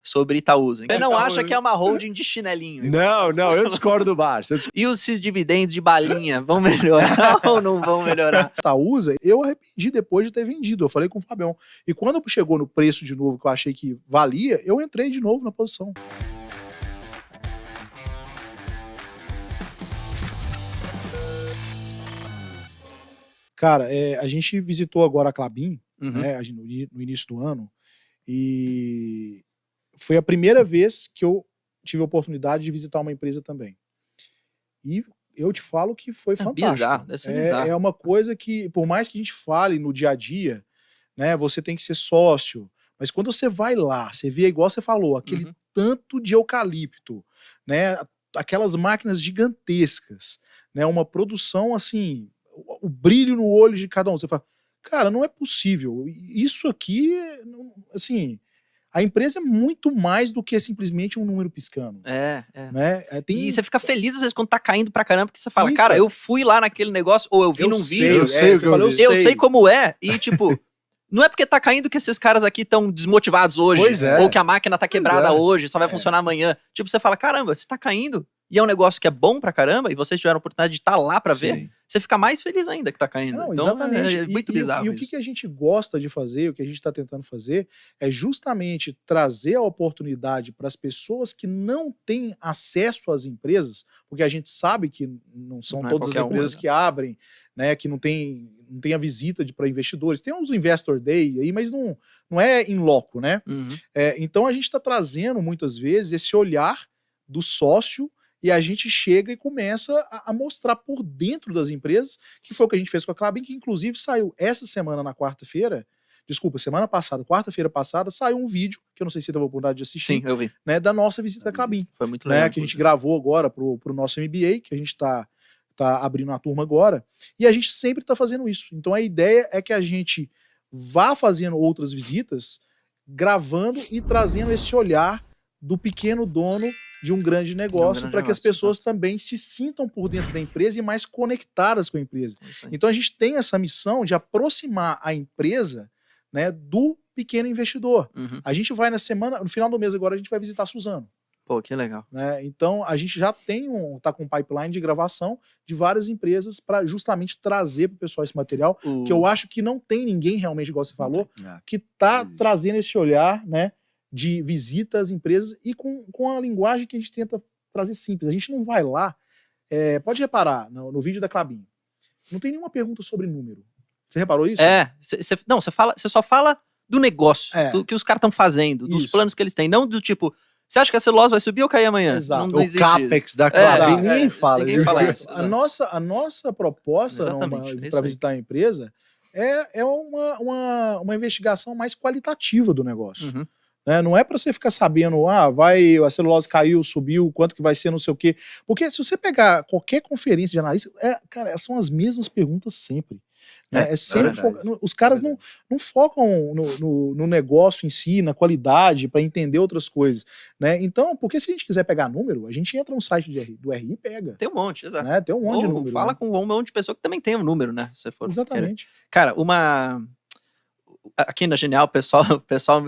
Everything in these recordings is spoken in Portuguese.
sobre Itaúsa. Você não Itaúsa. acha que é uma holding de chinelinho? Não, eu discordo do Márcio. E os esses dividendos de balinha vão melhorar ou não vão melhorar? Itaúsa, eu arrependi depois de ter vendido. Eu falei com o Fabião. E quando chegou no preço de novo que eu achei que valia, eu entrei de novo na posição. Cara, a gente visitou agora a Klabin, né, no início do ano, e foi a primeira vez que eu tive a oportunidade de visitar uma empresa também. E eu te falo que foi fantástico. Bizarro, deve ser bizarro. É uma coisa que, por mais que a gente fale no dia a dia, né, você tem que ser sócio, mas quando você vai lá, você vê, igual você falou, aquele tanto de eucalipto, né, aquelas máquinas gigantescas, né, uma produção assim, o brilho no olho de cada um. Você fala, cara, não é possível. Isso aqui, assim, a empresa é muito mais do que simplesmente um número piscando. Né? E você fica feliz às vezes quando tá caindo pra caramba, porque você fala, cara, eu fui lá naquele negócio, ou eu vi num vídeo, eu sei como é, e tipo, não é porque tá caindo que esses caras aqui estão desmotivados hoje, ou que a máquina tá quebrada hoje, só vai funcionar amanhã. Tipo, você fala, caramba, se tá caindo, e é um negócio que é bom pra caramba, e vocês tiveram a oportunidade de estar lá pra ver, você fica mais feliz ainda que tá caindo. Não, então, exatamente. é muito bizarro. E o que a gente gosta de fazer, o que a gente está tentando fazer, é justamente trazer a oportunidade para as pessoas que não têm acesso às empresas, porque a gente sabe que não são todas as empresas que abrem, né, que não tem a visita para investidores. Tem uns Investor Day aí, mas não é in loco, né? Então a gente está trazendo muitas vezes esse olhar do sócio, e a gente chega e começa a mostrar por dentro das empresas, que foi o que a gente fez com a Klabin, que inclusive saiu essa semana na quarta-feira, semana passada, quarta-feira passada, saiu um vídeo, que eu não sei se você teve a oportunidade de assistir. Sim, eu vi. Né, da nossa visita à Klabin. Foi muito legal. Que a gente gravou agora pro nosso MBA, que a gente tá abrindo uma turma agora, e a gente sempre tá fazendo isso. Então a ideia é que a gente vá fazendo outras visitas, gravando e trazendo esse olhar do pequeno dono de um grande negócio, para que as pessoas também se sintam por dentro da empresa e mais conectadas com a empresa. Então a gente tem essa missão de aproximar a empresa, né, do pequeno investidor. A gente vai no final do mês agora, a gente vai visitar a Suzano. Pô, que legal. Né? Então a gente já tá com um pipeline de gravação de várias empresas para justamente trazer para o pessoal esse material, que eu acho que não tem ninguém realmente, igual você falou, que tá trazendo esse olhar, né, de visita às empresas e com a linguagem que a gente tenta trazer simples. A gente não vai lá, pode reparar, no vídeo da Klabin, não tem nenhuma pergunta sobre número. Você reparou isso? Você só fala do negócio, do que os caras estão fazendo, dos planos que eles têm, não do tipo, você acha que a celulose vai subir ou cair amanhã? Exato. Não existe o CAPEX isso. Da Klabin, ninguém fala. Ninguém fala isso. A nossa proposta para visitar a empresa é uma investigação mais qualitativa do negócio. Não é para você ficar sabendo, a celulose caiu, subiu, quanto que vai ser, não sei o quê. Porque se você pegar qualquer conferência de analista, cara, são as mesmas perguntas sempre. Sempre os caras não focam no negócio em si, na qualidade, para entender outras coisas. Né? Então, porque se a gente quiser pegar número, a gente entra no site do RI e pega. Tem um monte, exato. Né? Tem um monte de número. Fala com um monte de pessoa que também tem um número, né? Se for exatamente. Cara, aqui na Genial, o pessoal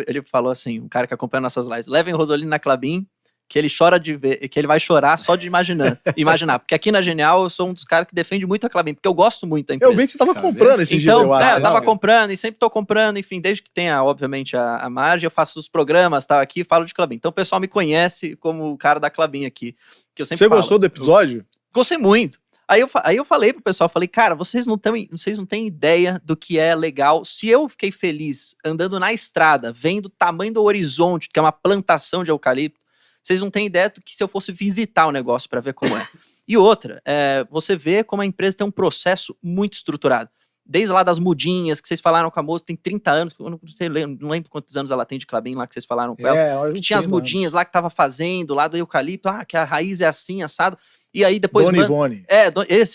ele falou assim, um cara que acompanha nossas lives, levem o Rosolino na Klabin, que ele chora de ver, que ele vai chorar só de imaginar. Porque aqui na Genial eu sou um dos caras que defende muito a Klabin, porque eu gosto muito da empresa. Eu vi que você tava comprando esse dia. Então, eu tava comprando e sempre tô comprando, enfim, desde que tenha, obviamente, a margem, eu faço os programas, tá, aqui e falo de Klabin. Então o pessoal me conhece como o cara da Klabin aqui. Que eu sempre Você gostou do episódio? Gostei muito. Aí eu falei pro pessoal, cara, vocês não têm ideia do que é legal. Se eu fiquei feliz andando na estrada, vendo o tamanho do horizonte, que é uma plantação de eucalipto, vocês não têm ideia do que se eu fosse visitar o negócio para ver como é. E outra, você vê como a empresa tem um processo muito estruturado. Desde lá das mudinhas, que vocês falaram com a moça, tem 30 anos, eu não lembro quantos anos ela tem de Klabin lá, que vocês falaram com ela, que tinha as mudinhas lá que tava fazendo, lá do eucalipto, que a raiz é assim, assado. E aí depois... Dona Ivone.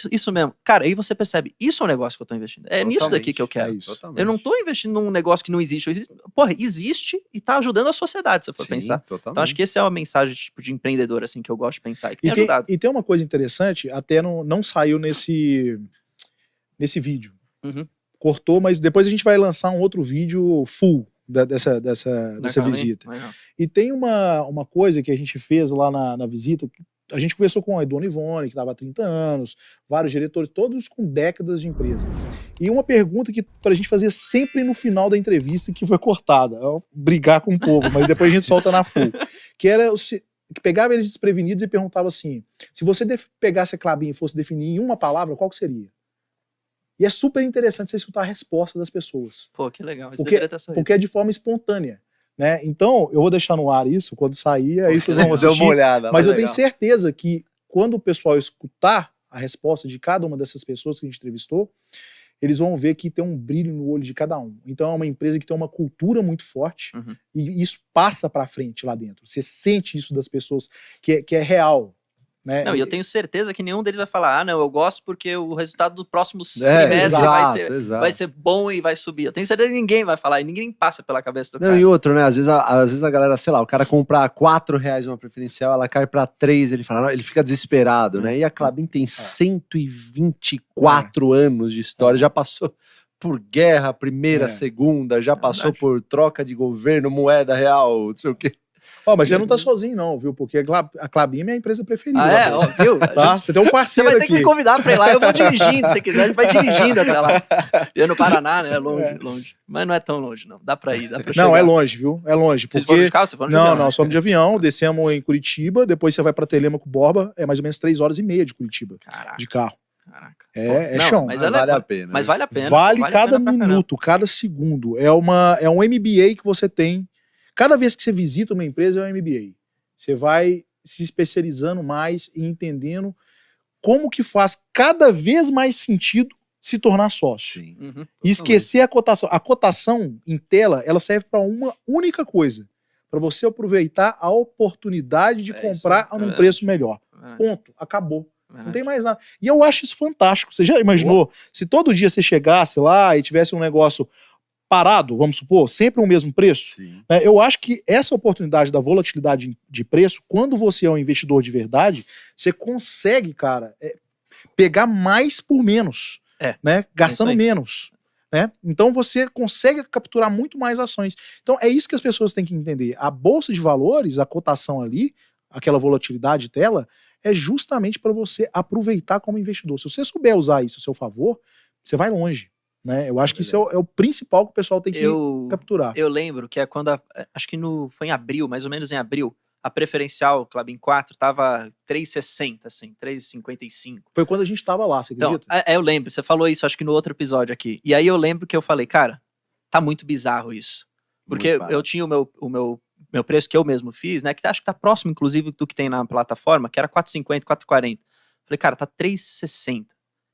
Isso mesmo. Cara, aí você percebe, isso é um negócio que eu tô investindo. Nisso daqui que eu quero. Eu não tô investindo num negócio que não existe. Porra, existe e tá ajudando a sociedade, se você for pensar. Totalmente. Então acho que esse é uma mensagem tipo de empreendedor, assim, que eu gosto de pensar e que tem ajudado. E tem uma coisa interessante, até não saiu nesse vídeo. Cortou, mas depois a gente vai lançar um outro vídeo full, dessa visita. E tem uma coisa que a gente fez lá na visita, a gente conversou com a Dona Ivone, que estava há 30 anos, vários diretores, todos com décadas de empresa. E uma pergunta que pra gente fazia sempre no final da entrevista, que foi cortada, brigar com o povo, mas depois a gente solta na full, que era que pegava eles desprevenidos e perguntava assim, se você pegasse a Klabin e fosse definir em uma palavra, qual que seria? E é super interessante você escutar a resposta das pessoas. Pô, que legal. Porque é de forma espontânea. Né? Então, eu vou deixar no ar isso, quando sair, aí vocês vão fazer uma olhada. Mas eu tenho certeza que quando o pessoal escutar a resposta de cada uma dessas pessoas que a gente entrevistou, eles vão ver que tem um brilho no olho de cada um. Então é uma empresa que tem uma cultura muito forte e isso passa para frente lá dentro. Você sente isso das pessoas, que é real. Né? Não, e eu tenho certeza que nenhum deles vai falar, não, eu gosto porque o resultado do próximo trimestre vai ser bom e vai subir. Eu tenho certeza que ninguém vai falar, e ninguém passa pela cabeça do cara. Não, e outro, né, às vezes a galera, sei lá, o cara comprar R$4 uma preferencial, ela cai pra 3, ele fica desesperado, né, e a Klabin tem 124 anos de história, já passou por guerra, primeira, segunda, já passou por troca de governo, moeda real, não sei o quê. Mas você não tá sozinho não, viu? Porque a Klabin é minha empresa preferida. Viu? Tá? Você tem um parceiro aqui. Você vai ter que me convidar pra ir lá, eu vou dirigindo, se quiser, a gente vai dirigindo até lá. E no Paraná, né? Longe. Mas não é tão longe, não. Dá pra ir, dá pra chegar. Não, é longe, viu? É longe. Vocês foram de carro? Você foram de avião? Não, somos de avião, descemos em Curitiba, depois você vai pra Telêmaco Borba, é mais ou menos 3h30 de Curitiba. Caraca. De carro. Caraca. É chão. Mas vale a pena. Mas vale a pena. Vale cada minuto, cada segundo. É um MBA que você tem. Cada vez que você visita uma empresa, é um MBA. Você vai se especializando mais e entendendo como que faz cada vez mais sentido se tornar sócio. E esquecer a cotação. A cotação em tela, ela serve para uma única coisa. Para você aproveitar a oportunidade de comprar a um preço melhor. Ponto. Acabou. Não tem mais nada. E eu acho isso fantástico. Você já imaginou? Se todo dia você chegasse lá e tivesse um negócio parado, vamos supor, sempre o mesmo preço, né? Eu acho que essa oportunidade da volatilidade de preço, quando você é um investidor de verdade, você consegue, cara, pegar mais por menos, né? Gastando menos. Né? Então você consegue capturar muito mais ações. Então é isso que as pessoas têm que entender. A bolsa de valores, a cotação ali, aquela volatilidade dela, é justamente para você aproveitar como investidor. Se você souber usar isso a seu favor, você vai longe. Né? Eu acho que isso é o principal que o pessoal tem que capturar. Eu lembro que é quando, acho que foi em abril, mais ou menos em abril, a preferencial Klabin 4 tava 3,60, assim, 3,55. Foi quando a gente tava lá, você acredita? Então, eu lembro, você falou isso, acho que no outro episódio aqui. E aí eu lembro que eu falei, cara, tá muito bizarro isso. Porque eu tinha o meu preço que eu mesmo fiz, né, que acho que tá próximo, inclusive, do que tem na plataforma, que era 4,50, 4,40. Falei, cara, tá 3,60.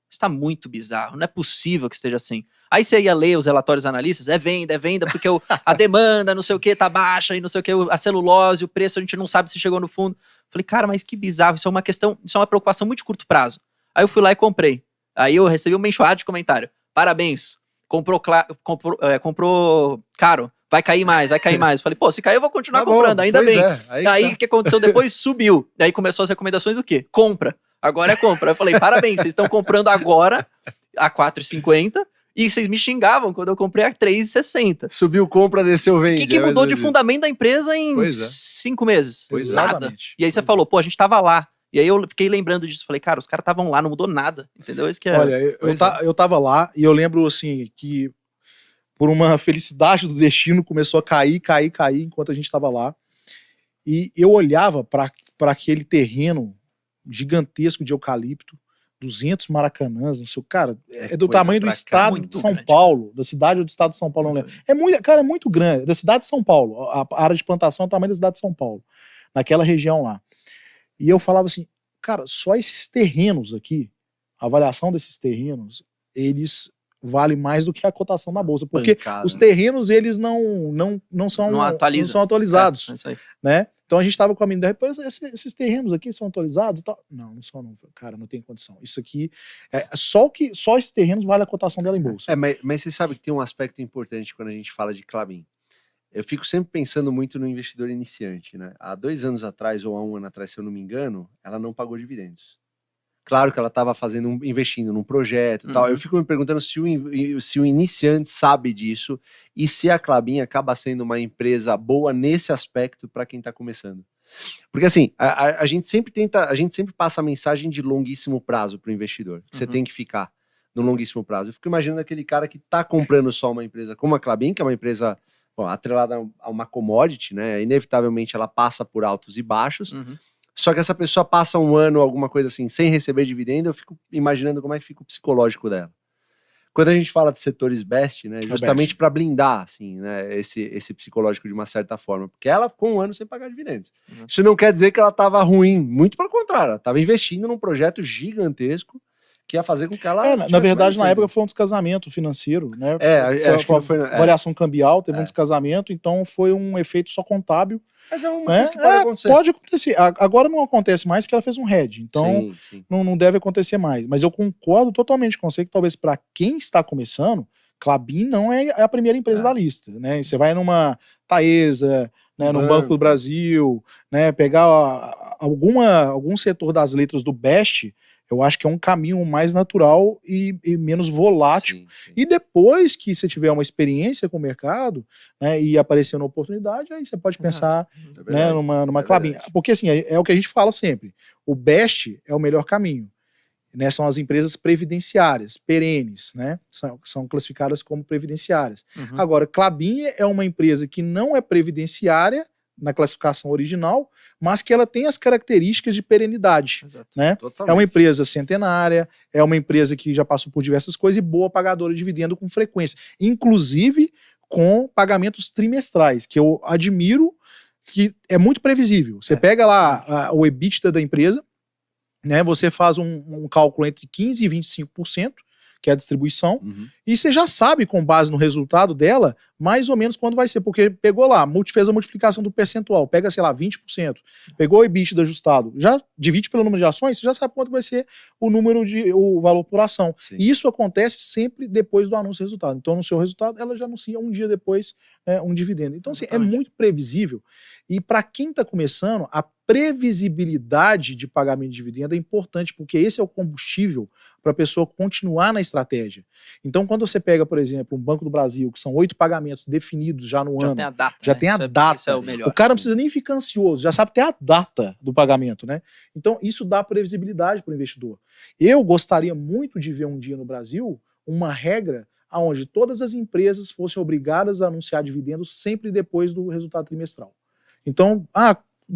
Isso tá muito bizarro, não é possível que esteja assim. Aí você ia ler os relatórios analistas, é venda, porque a demanda, não sei o que, tá baixa, e não sei o que, a celulose, o preço, a gente não sabe se chegou no fundo. Falei, cara, mas que bizarro, isso é uma preocupação muito de curto prazo. Aí eu fui lá e comprei. Aí eu recebi uma enxurrada de comentário. Parabéns, comprou caro, vai cair mais. Eu falei, pô, se cair eu vou continuar comprando, ainda bem. Aí o que aconteceu depois? Subiu. Daí começou as recomendações do quê? Compra. Agora é compra. Eu falei, parabéns, vocês estão comprando agora a 4,50 e vocês me xingavam quando eu comprei a 3,60. Subiu compra, desceu vende. O que mudou de fundamento da empresa em 5 meses? Nada. E aí você falou, pô, a gente tava lá. E aí eu fiquei lembrando disso. Falei, cara, os caras estavam lá, não mudou nada. Entendeu? Isso que é. Olha, eu tava lá e eu lembro, assim, que por uma felicidade do destino começou a cair enquanto a gente tava lá. E eu olhava para aquele terreno gigantesco de eucalipto, 200 maracanãs, não sei, cara, é do tamanho do estado de São Paulo, da cidade ou do estado de São Paulo, não lembro. É muito grande, da cidade de São Paulo, a área de plantação é o tamanho da cidade de São Paulo, naquela região lá. E eu falava assim, cara, só esses terrenos aqui, a avaliação desses terrenos, eles valem mais do que a cotação na bolsa, porque os terrenos, eles não são atualizados, né? Então a gente estava com a menina, depois esses terrenos aqui são atualizados e tal. Não são não, cara, não tem condição. Isso aqui, só esses terrenos vale a cotação dela em bolsa. Mas você sabe que tem um aspecto importante quando a gente fala de Klabin. Eu fico sempre pensando muito no investidor iniciante, né? Há 2 anos atrás ou há 1 ano atrás, se eu não me engano, ela não pagou dividendos. Claro que ela estava investindo num projeto e tal. Eu fico me perguntando se o iniciante sabe disso e se a Klabin acaba sendo uma empresa boa nesse aspecto para quem está começando. Porque assim, a gente sempre passa a mensagem de longuíssimo prazo para o investidor. Você tem que ficar no longuíssimo prazo. Eu fico imaginando aquele cara que está comprando só uma empresa como a Klabin, que é uma empresa atrelada a uma commodity, né? Inevitavelmente ela passa por altos e baixos. Só que essa pessoa passa um ano, alguma coisa assim, sem receber dividendo, eu fico imaginando como é que fica o psicológico dela. Quando a gente fala de setores best, né, justamente para blindar, assim, né, esse psicológico de uma certa forma, porque ela ficou um ano sem pagar dividendos. Isso não quer dizer que ela estava ruim, muito pelo contrário, ela estava investindo num projeto gigantesco que ia fazer com que ela... na verdade, na época foi um descasamento financeiro, né? Acho que foi variação cambial, teve um descasamento, então foi um efeito só contábil. Mas é uma coisa que pode acontecer. Pode acontecer. Agora não acontece mais porque ela fez um hedge, então sim. Não deve acontecer mais. Mas eu concordo totalmente com você que talvez para quem está começando, Klabin não é a primeira empresa da lista, né? Você vai numa Taesa, né, num Banco do Brasil, né, pegar algum setor das letras do Best, eu acho que é um caminho mais natural e menos volátil. Sim. E depois que você tiver uma experiência com o mercado, né, e aparecer uma oportunidade, aí você pode pensar né, numa Klabin. Porque assim, é o que a gente fala sempre, o Best é o melhor caminho. Né, são as empresas previdenciárias, perenes, né, são classificadas como previdenciárias. Agora, Klabin é uma empresa que não é previdenciária na classificação original, mas que ela tem as características de perenidade. Né? É uma empresa centenária, é uma empresa que já passou por diversas coisas e boa pagadora de dividendo com frequência, inclusive com pagamentos trimestrais, que eu admiro, que é muito previsível. Você pega lá o EBITDA da empresa, né, você faz um cálculo entre 15% e 25%, que é a distribuição, e você já sabe, com base no resultado dela, mais ou menos quando vai ser, porque pegou lá, fez a multiplicação do percentual, pega, sei lá, 20%, pegou o EBITDA ajustado, já divide pelo número de ações, você já sabe quanto vai ser o valor por ação. Sim. E isso acontece sempre depois do anúncio do resultado. Então, no seu resultado, ela já anuncia um dia depois um dividendo. Então, assim, é muito previsível. E para quem está começando, a previsibilidade de pagamento de dividendo é importante, porque esse é o combustível para a pessoa continuar na estratégia. Então, quando você pega, por exemplo, um Banco do Brasil, que são 8 pagamentos definidos já no ano. Já tem a data. Já tem a data. Isso é o melhor. O cara não precisa nem ficar ansioso, já sabe até a data do pagamento, né? Então, isso dá previsibilidade para o investidor. Eu gostaria muito de ver um dia no Brasil uma regra onde todas as empresas fossem obrigadas a anunciar dividendos sempre depois do resultado trimestral. Então,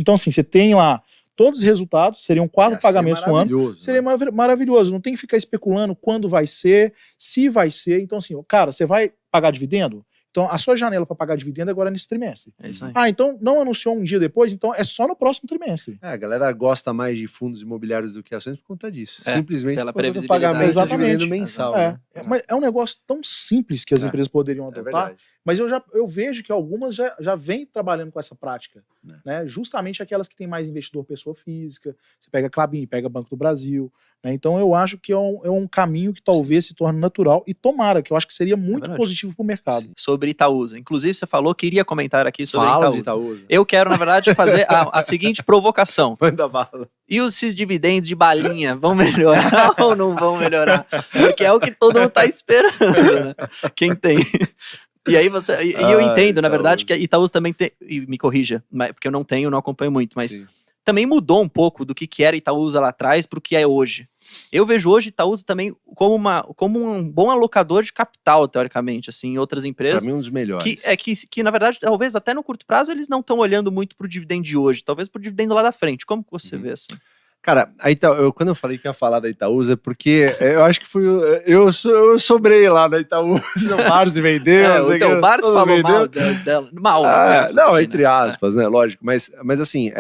assim, você tem lá todos os resultados, seriam 4 pagamentos no ano. Seria maravilhoso. Não tem que ficar especulando quando vai ser, se vai ser. Então, assim, cara, você vai pagar dividendo? Então, a sua janela para pagar dividendo agora é nesse trimestre. É isso aí. Então não anunciou um dia depois, então é só no próximo trimestre. A galera gosta mais de fundos imobiliários do que ações por conta disso. Simplesmente pela previsibilidade. Pagamento de dividendo mensal. Né? Mas é um negócio tão simples que as empresas poderiam adotar. Mas eu vejo que algumas já vêm trabalhando com essa prática. Né? Justamente aquelas que têm mais investidor pessoa física. Você pega Klabin, pega Banco do Brasil. Né? Então eu acho que é um caminho que talvez se torne natural e tomara, que eu acho que seria muito positivo para o mercado. Sim. Sobre Itaúsa. Inclusive você falou que iria comentar aqui sobre Itaúsa. Eu quero, na verdade, fazer a seguinte provocação. Manda bala. E esses dividendos de balinha vão melhorar ou não vão melhorar? Porque é o que todo mundo está esperando, né? Quem tem... E aí eu entendo, na verdade, que a Itaúsa também tem, e me corrija, porque eu não acompanho muito, mas também mudou um pouco do que era Itaúsa lá atrás para o que é hoje. Eu vejo hoje Itaúsa também como um bom alocador de capital, teoricamente, assim, em outras empresas. Para mim, um dos melhores. Que, na verdade, talvez até no curto prazo eles não estão olhando muito para o dividendo de hoje, talvez para o dividendo lá da frente. Como que você vê assim? Cara, quando eu falei que ia falar da Itaúsa, é porque eu acho que eu sobrei lá da Itaúsa, o Márcio vendeu. O Márcio falou mal dela. Não, entre aspas, né? Lógico. Mas assim,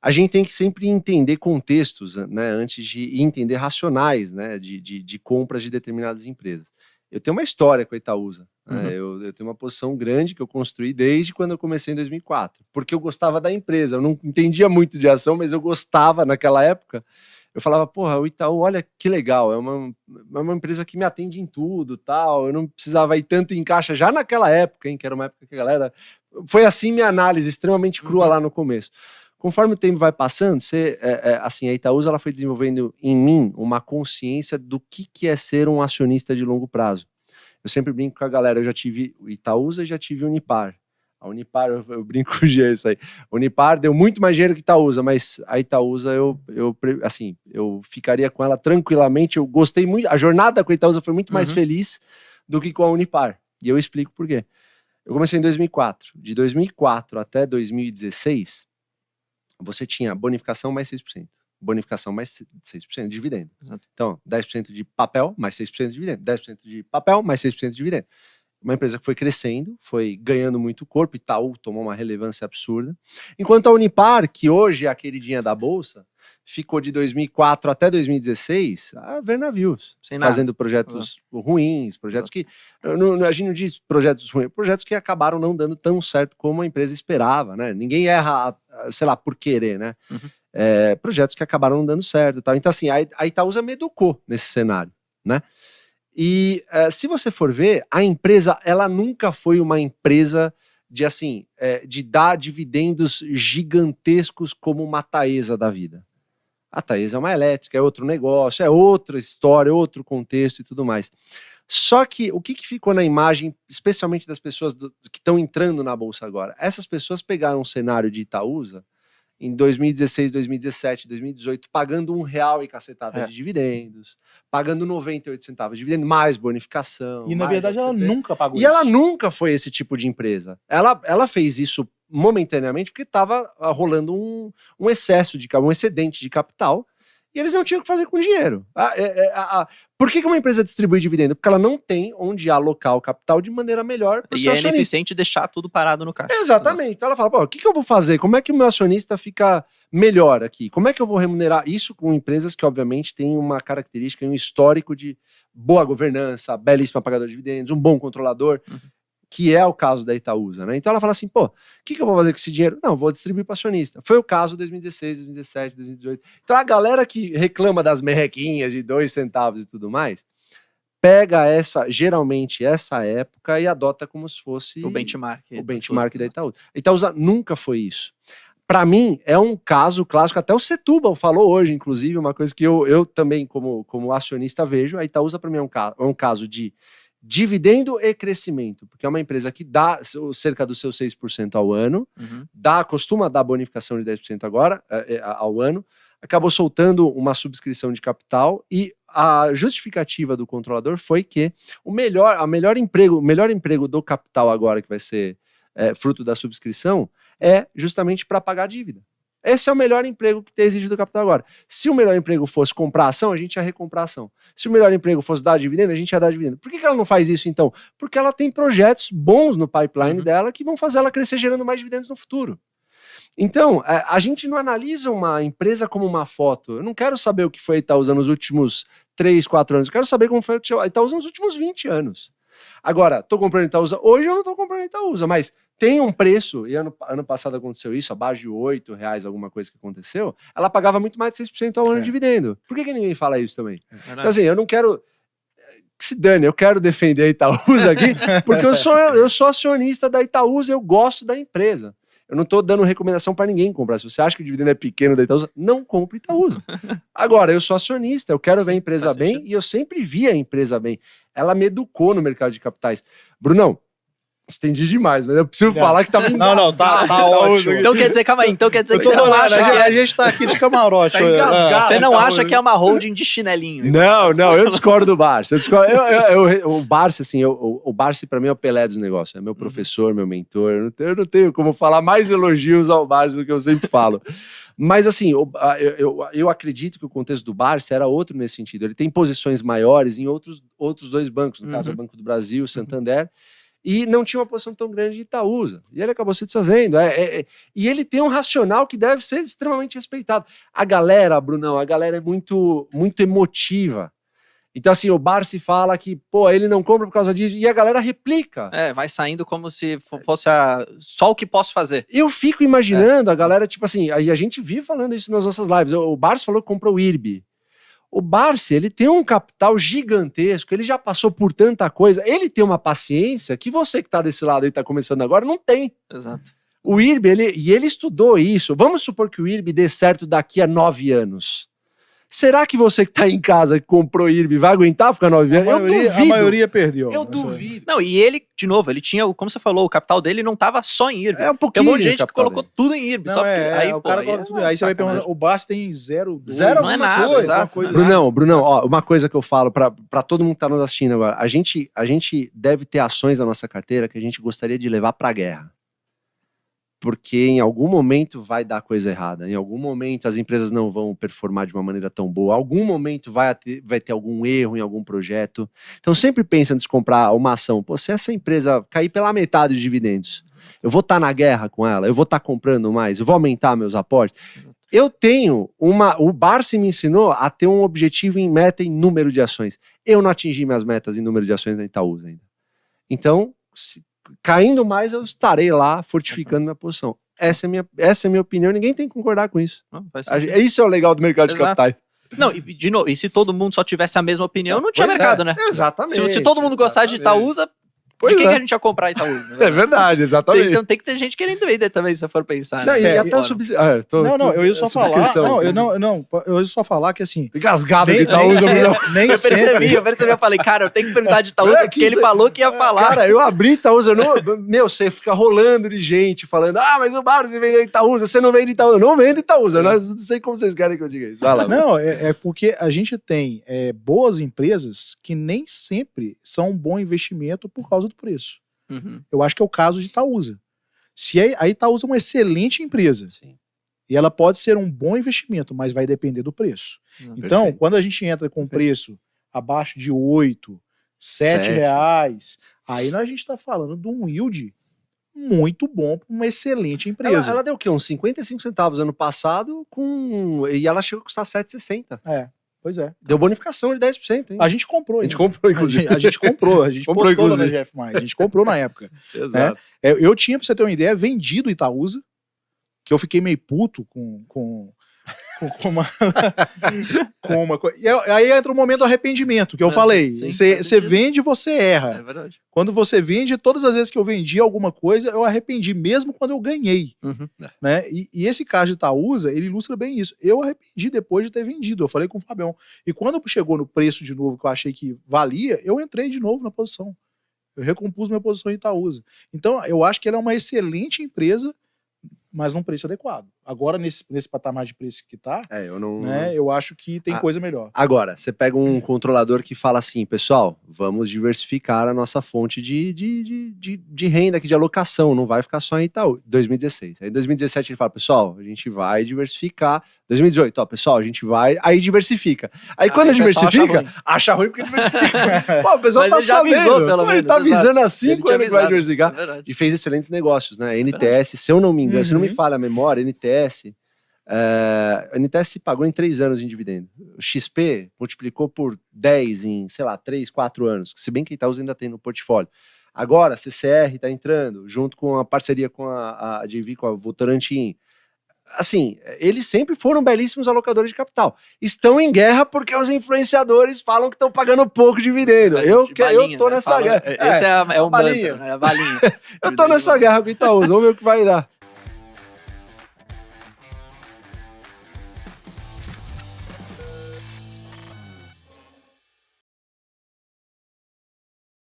a gente tem que sempre entender contextos, né? Antes de entender racionais, né? De compras de determinadas empresas. Eu tenho uma história com a Itaúsa. Né? Eu tenho uma posição grande que eu construí desde quando eu comecei em 2004, porque eu gostava da empresa, eu não entendia muito de ação, mas eu gostava naquela época. Eu falava, porra, o Itaú, olha que legal, é uma empresa que me atende em tudo, tal, eu não precisava ir tanto em caixa já naquela época, hein, que era uma época que a galera... Foi assim minha análise, extremamente crua lá no começo. Conforme o tempo vai passando, assim, a Itaúsa ela foi desenvolvendo em mim uma consciência do que é ser um acionista de longo prazo. Eu sempre brinco com a galera, eu já tive o Itaúsa e já tive o Unipar. A Unipar, eu brinco com o G, isso aí. A Unipar deu muito mais dinheiro que a Itaúsa, mas a Itaúsa, eu ficaria com ela tranquilamente. Eu gostei muito, a jornada com a Itaúsa foi muito mais feliz do que com a Unipar. E eu explico por quê. Eu comecei em 2004. De 2004 até 2016, você tinha bonificação mais 6%. Bonificação mais 6% de dividendo. Exato. Então, 10% de papel mais 6% de dividendo. 10% de papel mais 6% de dividendo. Uma empresa que foi crescendo, foi ganhando muito corpo, Itaú tomou uma relevância absurda. Enquanto a Unipar, que hoje é a queridinha da Bolsa, ficou de 2004 até 2016 a ver navios, fazendo projetos ruins, projetos que... a gente não diz projetos ruins, projetos que acabaram não dando tão certo como a empresa esperava, né? Ninguém erra, sei lá, por querer, né? Projetos que acabaram não dando certo. Tal. Então, assim, a Itaúsa me educou nesse cenário, né? E se você for ver, a empresa, ela nunca foi uma empresa de, assim, de dar dividendos gigantescos como uma Taesa da vida. A Taesa é uma elétrica, é outro negócio, é outra história, outro contexto e tudo mais. Só que o que ficou na imagem, especialmente das pessoas que estão entrando na Bolsa agora? Essas pessoas pegaram um cenário de Itaúsa em 2016, 2017, 2018, pagando R$1 e cacetada de dividendos, pagando 98 centavos de dividendo, mais bonificação. E na verdade ela nunca pagou isso. E ela nunca foi esse tipo de empresa. Ela fez isso momentaneamente porque estava rolando um excesso de um excedente de capital, e eles não tinham o que fazer com dinheiro. Por que uma empresa distribui dividendo? Porque ela não tem onde alocar o capital de maneira melhor. E é ineficiente deixar tudo parado no caixa. Exatamente. Então ela fala, pô, o que eu vou fazer? Como é que o meu acionista fica melhor aqui? Como é que eu vou remunerar isso com empresas que, obviamente, têm uma característica, um histórico de boa governança, belíssima pagador de dividendos, um bom controlador, que é o caso da Itaúsa, né? Então ela fala assim, pô, o que eu vou fazer com esse dinheiro? Não, vou distribuir para acionista. Foi o caso de 2016, 2017, 2018. Então a galera que reclama das merrequinhas de 2 centavos e tudo mais, pega geralmente essa época e adota como se fosse o benchmark da Itaúsa. A Itaúsa nunca foi isso. Para mim, é um caso clássico, até o Setúbal falou hoje, inclusive, uma coisa que eu também, como acionista, vejo. A Itaúsa, para mim, é um caso de dividendo e crescimento, porque é uma empresa que dá cerca dos seus 6% ao ano, costuma dar bonificação de 10% agora, ao ano, acabou soltando uma subscrição de capital e a justificativa do controlador foi que o melhor emprego do capital agora, que vai ser fruto da subscrição, é justamente para pagar a dívida. Esse é o melhor emprego que tem exigido do capital agora. Se o melhor emprego fosse comprar ação, a gente ia recomprar ação. Se o melhor emprego fosse dar dividendo, a gente ia dar dividendo. Por que ela não faz isso, então? Porque ela tem projetos bons no pipeline dela que vão fazer ela crescer gerando mais dividendos no futuro. Então, a gente não analisa uma empresa como uma foto. Eu não quero saber o que foi a Itaúsa nos últimos 3, 4 anos. Eu quero saber como foi a Itaúsa nos últimos 20 anos. Agora, estou comprando Itaúsa hoje, eu não estou comprando Itaúsa, mas tem um preço, e ano passado aconteceu isso, abaixo de R$8, alguma coisa que aconteceu, ela pagava muito mais de 6% ao ano de dividendo. Por que ninguém fala isso também? Então, assim, eu não quero... Que se dane, eu quero defender a Itaúsa aqui, porque eu sou acionista da Itaúsa, eu gosto da empresa. Eu não estou dando recomendação para ninguém comprar. Se você acha que o dividendo é pequeno da Itaúsa, não compre Itaúsa. Agora, eu sou acionista, eu quero ver a empresa bem e eu sempre vi a empresa bem. Ela me educou no mercado de capitais. Brunão, estendi demais, mas eu preciso falar que tá bem. Não, tá ótimo. Então quer dizer, calma aí, então quer dizer que você não acha a gente tá aqui de camarote. Você não acha que é uma holding de chinelinho? Não, eu discordo do Barsi. O Barsi, assim, o Barsi pra mim é o Pelé dos negócios. É meu professor, meu mentor. Eu não tenho como falar mais elogios ao Barsi do que eu sempre falo. Mas, assim, eu acredito que o contexto do Barsi era outro nesse sentido. Ele tem posições maiores em outros 2 bancos, no caso, o Banco do Brasil, Santander, e não tinha uma posição tão grande de Itaúsa. E ele acabou se desfazendo. E ele tem um racional que deve ser extremamente respeitado. A galera, Brunão, é muito, muito emotiva. Então, assim, o Barsi fala que, pô, ele não compra por causa disso, e a galera replica. Vai saindo como se fosse só o que posso fazer. Eu fico imaginando a galera, tipo assim, a gente vive falando isso nas nossas lives. O Barsi falou que comprou o IRB. O Barsi, ele tem um capital gigantesco, ele já passou por tanta coisa, ele tem uma paciência que você que tá desse lado aí, tá começando agora, não tem. Exato. O IRB, ele estudou isso. Vamos supor que o IRB dê certo daqui a 9 anos. Será que você que tá em casa, que comprou IRB, vai aguentar ficar 9 anos? Eu duvido. A maioria perdeu. Eu duvido. Não, e ele, de novo, ele tinha, como você falou, o capital dele não tava só em IRB. É um Tem pouquinho um monte de gente que capital colocou dele. tudo em IRB. Não, Só porque, aí, o pô, cara aí coloca tudo. Aí você vai perguntar, o Basti tem 0,2. Zero não é nada, coisa, exato, uma coisa Brunão, ó, uma coisa que eu falo pra todo mundo que tá nos assistindo agora. A gente deve ter ações na nossa carteira que a gente gostaria de levar pra guerra. Porque em algum momento vai dar coisa errada, em algum momento as empresas não vão performar de uma maneira tão boa, em algum momento vai ter algum erro em algum projeto. Então sempre pensa antes de comprar uma ação, pô, se essa empresa cair pela metade dos dividendos, eu vou estar na guerra com ela, eu vou estar comprando mais, eu vou aumentar meus aportes. Eu tenho o Barsi me ensinou a ter um objetivo em meta em número de ações. Eu não atingi minhas metas em número de ações na Itaúsa ainda. Então, caindo mais, eu estarei lá fortificando minha posição. Essa é a minha opinião, ninguém tem que concordar com isso. Não, faz sentido. Isso é o legal do mercado de Exato. capitais. Não, e de novo, e se todo mundo só tivesse a mesma opinião, não tinha Pois mercado, é, né? Exatamente. Se todo mundo gostasse de Itaúsa, Pois de quem é. que a gente ia comprar Itaúsa? É verdade, exatamente. Então tem que ter gente querendo vender também, se você for pensar. Não, né? e É, até Fora. Eu ia só falar. Eu ia só falar que assim. Engasgado Nem, de Itaúsa. nem, Brunão. nem Eu sempre. percebi, eu falei, cara, eu tenho que perguntar de Itaúsa, É, porque que ele isso- falou que ia falar. Cara, eu abri Itaúsa, você fica rolando de gente falando, mas o Barsi vendeu Itaúsa, você não vende Itaúsa. Eu não vendo Itaúsa, não sei como vocês querem que eu diga isso. Vai lá. Não, é porque a gente tem boas empresas que nem sempre são um bom investimento por causa do preço. Uhum. Eu acho que é o caso de Itaúsa. Se a Itaúsa é uma excelente empresa, Sim. e ela pode ser um bom investimento, mas vai depender do preço. Então, Perfeito. quando a gente entra com preço abaixo de 8, 7 Sete. reais, aí a gente está falando de um yield muito bom para uma excelente empresa. Ela deu o quê? Uns 55 centavos ano passado, e ela chegou a custar 7,60. Pois é. Deu bonificação de 10%, hein? A gente comprou. A gente hein? comprou, inclusive. A gente comprou, a gente Comprou, postou lá na inclusive. GF+, a gente comprou na época. Exato. Eu tinha, pra você ter uma ideia, vendido Itaúsa, que eu fiquei meio puto com uma coisa. E aí entra o momento do arrependimento, que eu falei. sim, faz Você sentido. vende, você erra. É verdade. Quando você vende, todas as vezes que eu vendi alguma coisa, eu arrependi, mesmo quando eu ganhei. Uhum. Né? E esse caso de Itaúsa, ele ilustra bem isso. Eu arrependi depois de ter vendido, eu falei com o Fabião. E quando chegou no preço de novo, que eu achei que valia, eu entrei de novo na posição. Eu recompus minha posição em Itaúsa. Então, eu acho que ela é uma excelente empresa, mas num preço adequado. Agora, nesse patamar de preço que tá, Eu não... né, eu acho que tem coisa melhor. Agora, você pega um controlador que fala assim, pessoal, vamos diversificar a nossa fonte de renda aqui, de alocação, não vai ficar só em Itaú. 2016. Aí em 2017 ele fala, pessoal, a gente vai diversificar. 2018, ó, pessoal, a gente vai... Aí diversifica. Aí quando o pessoal diversifica, acha ruim porque diversifica. Pô, o pessoal Mas tá ele já sabendo. avisou, pelo Pô, ele menos, tá avisando há 5 Ele tinha anos que vai avisado. diversificar. É verdade. E fez excelentes negócios, né? NTS, se eu não me engano, se não me falha a memória, NTS... a NTS pagou em 3 anos em dividendo. O XP multiplicou por 10 em, sei lá, 3, 4 anos. Se bem que a Itaúsa ainda tem no portfólio. Agora, a CCR está entrando, junto com a parceria com a JV, com a Votorantim. Assim, eles sempre foram belíssimos alocadores de capital. Estão em guerra porque os influenciadores falam que estão pagando pouco dividendo. Eu tô nessa guerra. Esse é o balinha. mantra, né? A balinha. Eu tô nessa guerra com o Itaúsa, vamos ver o que vai dar.